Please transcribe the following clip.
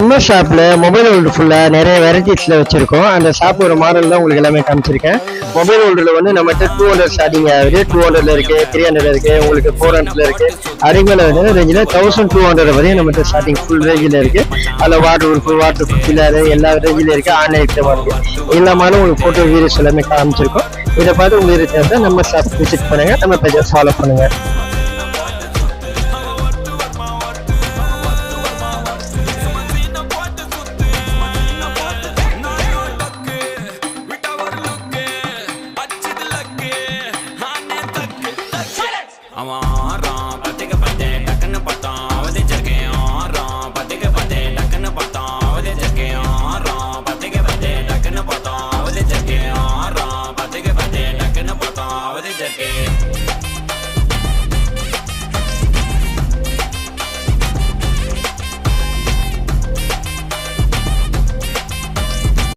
நம்ம ஷாப்ல mobile holder ஃபுல்லா நிறைய வெரைட்டிஸ்ல வச்சிருக்கோம். அந்த ஷாப் ஒரு மாடல் தான் உங்களுக்கு எல்லாமே காமிச்சிருக்கேன். மொபைல் ஹோல்டர்ல வந்து நம்மகிட்ட 200 ஸ்டார்டிங் ஆகுது, 200ல இருக்கு, 300 இருக்கு, உங்களுக்கு 400 இருக்கு. அதுக்கு மேல வந்து ரேஞ்சில் 1200 வரையும் நம்மகிட்ட ஸ்டார்டிங் ஃபுல் ரேஞ்சில் இருக்கு. அதில் வாட்டர் ப்ரூஃப் பில்லர் எல்லா ரேஞ்சிலும் இருக்கு. ஆன்லைன் ஐட்டமா இருக்கு. எல்லாமே உங்களுக்கு போட்டோ வீடியோஸ் எல்லாமே காமிச்சிருக்கோம். இதை பார்த்து உங்களுக்கு நம்ம ஷாப் விசிட் பண்ணுங்க, நம்ம பேஜை ஃபாலோ பண்ணுங்க.